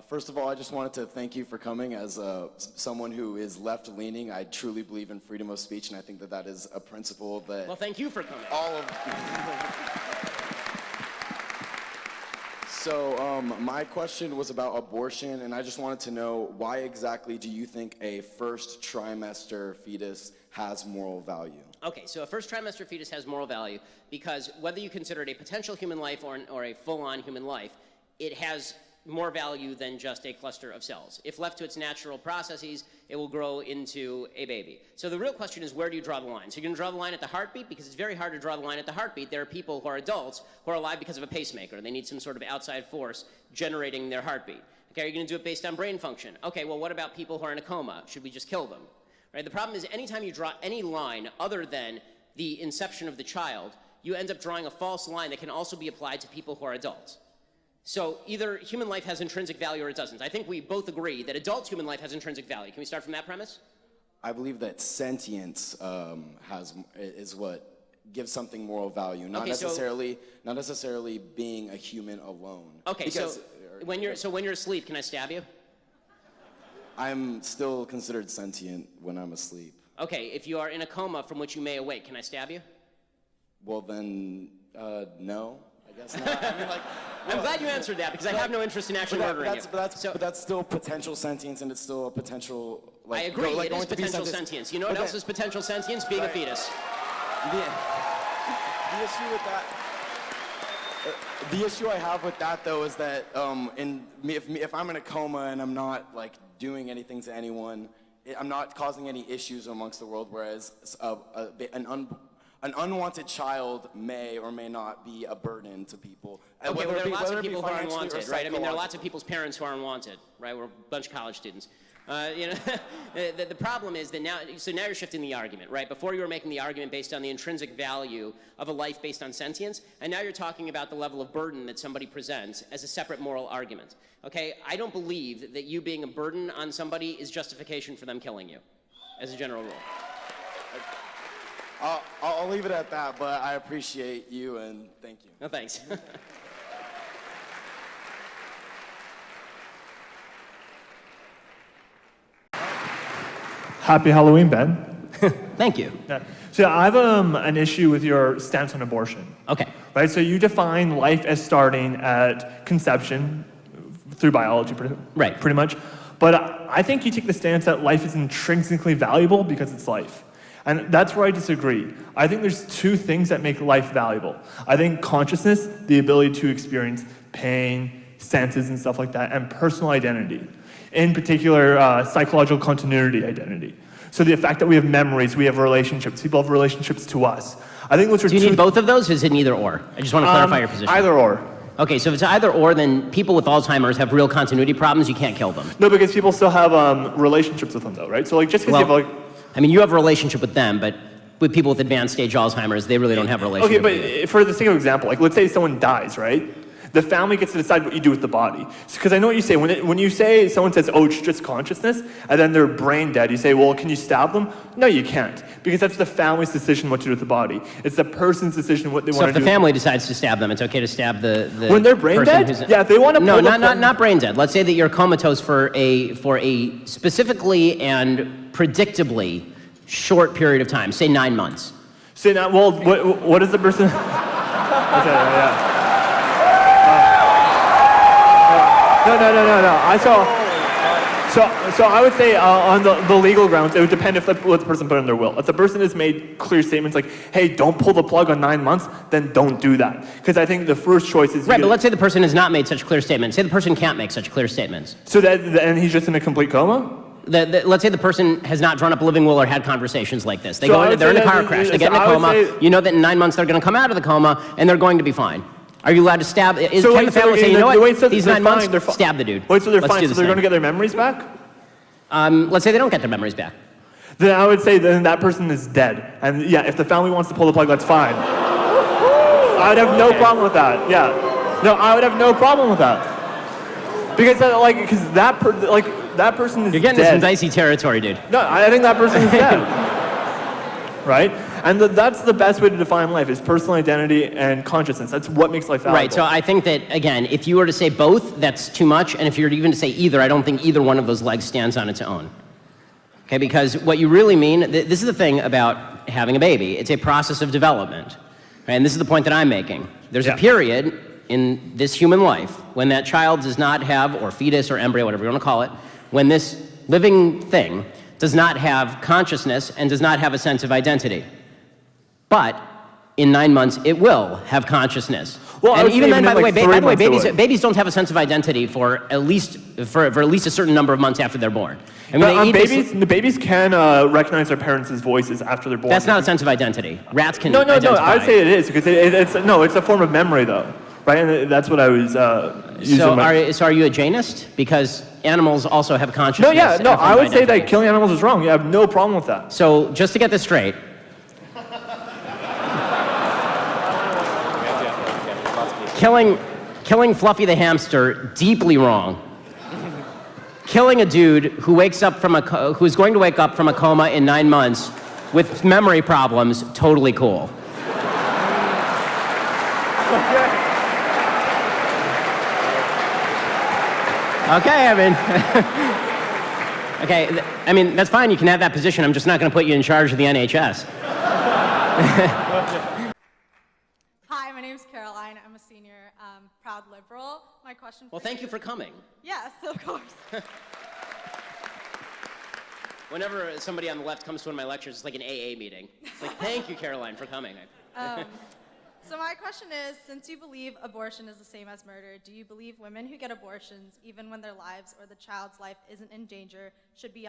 First of all, I just wanted to thank you for coming. As someone who is left-leaning, I truly believe in freedom of speech, and I think that that is a principle that... Well, thank you for coming. All of... So, my question was about abortion, and I just wanted to know, why exactly do you think a first trimester fetus has moral value? Okay, so a first trimester fetus has moral value because whether you consider it a potential human life or a full-on human life, it has more value than just a cluster of cells. If left to its natural processes, it will grow into a baby. So the real question is, where do you draw the line? So you're going to draw the line at the heartbeat, because it's very hard to draw the line at the heartbeat. There are people who are adults who are alive because of a pacemaker. They need some sort of outside force generating their heartbeat. Okay, are you going to do it based on brain function? Okay, well, what about people who are in a coma? Should we just kill them? Right? The problem is, anytime you draw any line other than the inception of the child, you end up drawing a false line that can also be applied to people who are adults. So either human life has intrinsic value or it doesn't. I think we both agree that adult human life has intrinsic value. Can we start from that premise? I believe that sentience is what gives something moral value, not necessarily being a human alone. Okay, because, so when you're asleep, can I stab you? I'm still considered sentient when I'm asleep. Okay, if you are in a coma from which you may awake, can I stab you? Well then, no. I guess not. I mean, like, I'm glad you answered that, because I have no interest in actually murdering you. But that's still potential sentience, and it's still a potential... Like, I agree, it is potential sentience. You know what else is potential sentience? Being a fetus. The issue with that... The issue I have with that, though, is that if I'm in a coma and I'm not, like, doing anything to anyone, I'm not causing any issues amongst the world, whereas an unwanted child may or may not be a burden to people. Okay, well, there are lots of people who are unwanted, right? I mean, there are lots of people's parents who are unwanted, right? We're a bunch of college students. You know, the problem is that now you're shifting the argument, right? Before you were making the argument based on the intrinsic value of a life based on sentience, and now you're talking about the level of burden that somebody presents as a separate moral argument. Okay, I don't believe that you being a burden on somebody is justification for them killing you, as a general rule. I'll leave it at that, but I appreciate you and thank you. No, thanks. Happy Halloween, Ben. Thank you. Yeah. So I have an issue with your stance on abortion. Okay. Right. So you define life as starting at conception through biology, pretty much. But I think you take the stance that life is intrinsically valuable because it's life. And that's where I disagree. I think there's two things that make life valuable. I think consciousness, the ability to experience pain, senses and stuff like that, and personal identity. In particular, psychological continuity identity. So the fact that we have memories, we have relationships, people have relationships to us. I think those are Do you need both of those, or is it neither or? I just want to clarify your position. Either or. Okay, so if it's either or, then people with Alzheimer's have real continuity problems, you can't kill them. No, because people still have relationships with them though, right? So like just because you have like... I mean, you have a relationship with them, but with people with advanced stage Alzheimer's, they really don't have a relationship. Okay, but for the sake of example, like let's say someone dies, right? The family gets to decide what you do with the body. Because I know what you say. When you say, someone says, oh, it's just consciousness, and then they're brain dead, you say, well, can you stab them? No, you can't. Because that's the family's decision what to do with the body. It's the person's decision what they want to do. So if the family decides to stab them, it's okay to stab the when they're brain dead? Yeah, if they want to No, not brain dead. Let's say that you're comatose for a specifically and predictably short period of time, say 9 months. Say now, well, what is the person? Yeah. No. So I would say on the legal grounds, it would depend if what the person put in their will. If the person has made clear statements like, hey, don't pull the plug on 9 months, then don't do that. Because I think the first choice is... Right, but let's say the person has not made such clear statements. Say the person can't make such clear statements. So and he's just in a complete coma? Let's say the person has not drawn up a living will or had conversations like this. They're in a car crash, they get in a coma, you know that in 9 months they're going to come out of the coma, and they're going to be fine. Are you allowed to stab? Can the family say, you know what, these 9 months, stab the dude. Wait, so they're fine, so they're going to get their memories back? Let's say they don't get their memories back. Then I would say then that person is dead. And yeah, if the family wants to pull the plug, that's fine. I would have no problem with that, yeah. No, I would have no problem with that. Because that person is dead. You're getting into some dicey territory, dude. No, I think that person is dead. right? And that's the best way to define life, is personal identity and consciousness. That's what makes life valuable. Right, so I think that, again, if you were to say both, that's too much, and if you were even to say either, I don't think either one of those legs stands on its own. Okay, because what you really mean, this is the thing about having a baby, it's a process of development, right? And this is the point that I'm making. There's a period in this human life when that child does not have, or fetus or embryo, whatever you want to call it, when this living thing does not have consciousness and does not have a sense of identity. But in 9 months, it will have consciousness. Well, and even then, by the way, babies babies don't have a sense of identity for at least a certain number of months after they're born. And when But the babies can recognize their parents' voices after they're born. That's not a sense of identity. Rats can No, identify. I would say it is, because it's a form of memory, though, right? And that's what I was using. So are you a Janist? Because animals also have consciousness. I would say that killing animals is wrong. You have no problem with that. So just to get this straight, killing Fluffy the hamster, deeply wrong. Killing a dude who who's going to wake up from a coma in 9 months with memory problems, totally cool. Okay, I mean, that's fine, you can have that position, I'm just not gonna put you in charge of the NHS. Hi, my name is Caroline. I'm a senior, proud liberal. My question for Well, thank you for coming. Yes, of course. Whenever somebody on the left comes to one of my lectures, it's like an AA meeting. It's like, thank you, Caroline, for coming. So my question is, since you believe abortion is the same as murder, do you believe women who get abortions, even when their lives or the child's life isn't in danger, should be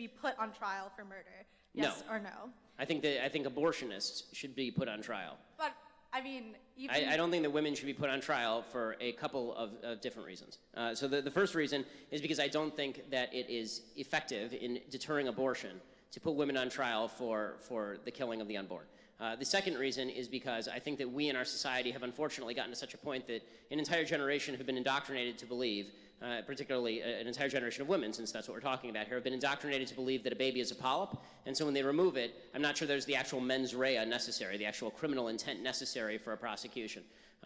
put on trial for murder? Yes or no? I think abortionists should be put on trial. But I mean, I don't think that women should be put on trial for a couple of different reasons. So the first reason is because I don't think that it is effective in deterring abortion to put women on trial for the killing of the unborn. The second reason is because I think that we in our society have unfortunately gotten to such a point that an entire generation have been indoctrinated to believe, particularly an entire generation of women, since that's what we're talking about here, have been indoctrinated to believe that a baby is a polyp, and so when they remove it, I'm not sure there's the actual mens rea necessary, the actual criminal intent necessary for a prosecution.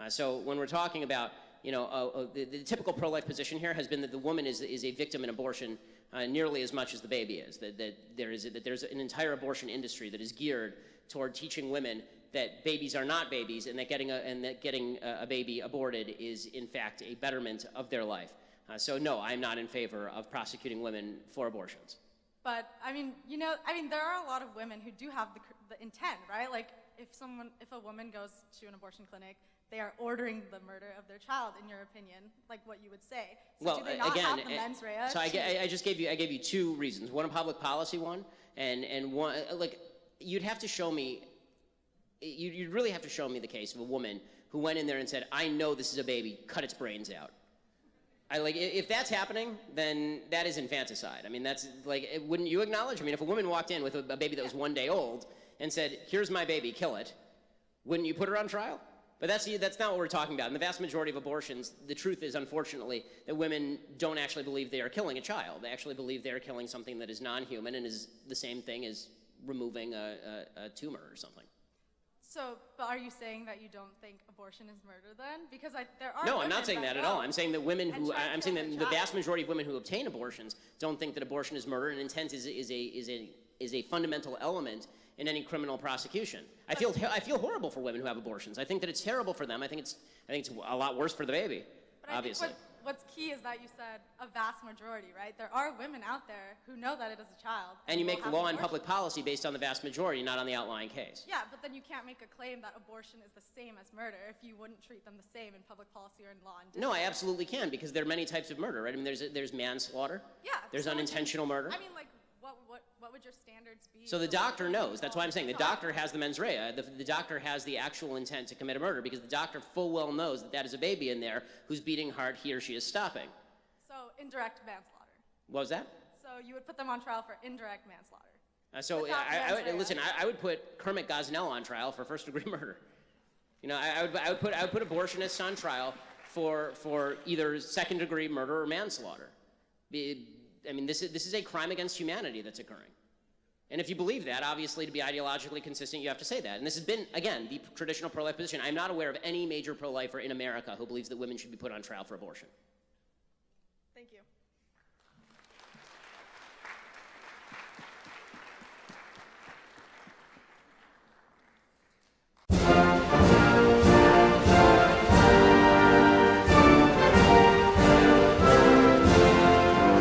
So when we're talking about, the typical pro-life position here has been that the woman is a victim in abortion nearly as much as the baby is, that there's an entire abortion industry that is geared toward teaching women that babies are not babies, and that getting a baby aborted is in fact a betterment of their life. So no, I'm not in favor of prosecuting women for abortions. But I mean, there are a lot of women who do have the intent, right? Like if a woman goes to an abortion clinic, they are ordering the murder of their child, in your opinion, like what you would say. So well, do they not again, have the mens rea? So I gave you two reasons. One, a public policy one, and one, like, you'd have to show me, you'd really have to show me the case of a woman who went in there and said, I know this is a baby, cut its brains out. If that's happening, then that is infanticide. I mean, that's like, wouldn't you acknowledge? I mean, if a woman walked in with a baby that was 1 day old and said, here's my baby, kill it, wouldn't you put her on trial? But that's not what we're talking about. In the vast majority of abortions, the truth is, unfortunately, that women don't actually believe they are killing a child. They actually believe they are killing something that is non-human and is the same thing as removing a tumor or something. So, but are you saying that you don't think abortion is murder then? Because there are. No, I'm not saying that at all. I'm saying that I'm saying that the vast majority of women who obtain abortions don't think that abortion is murder, and intent is a fundamental element in any criminal prosecution. I feel horrible for women who have abortions. I think that it's terrible for them. I think it's a lot worse for the baby. But obviously. I think what's key is that you said a vast majority, right? There are women out there who know that it is a child. And you make law and public policy based on the vast majority, not on the outlying case. Yeah, but then you can't make a claim that abortion is the same as murder if you wouldn't treat them the same in public policy or in law and No, I absolutely can, because there are many types of murder, right? I mean, there's manslaughter. Yeah. There's unintentional murder. I mean, like, what would your standards be? So the doctor knows. That's why I'm saying the doctor has the mens rea. The doctor has the actual intent to commit a murder, because the doctor full well knows that is a baby in there whose beating heart he or she is stopping. So indirect manslaughter. What was that? So you would put them on trial for indirect manslaughter. I would put Kermit Gosnell on trial for first-degree murder. I would put abortionists on trial for either second-degree murder or manslaughter. I mean, this is a crime against humanity that's occurring. And if you believe that, obviously, to be ideologically consistent, you have to say that. And this has been, again, the traditional pro-life position. I'm not aware of any major pro-lifer in America who believes that women should be put on trial for abortion.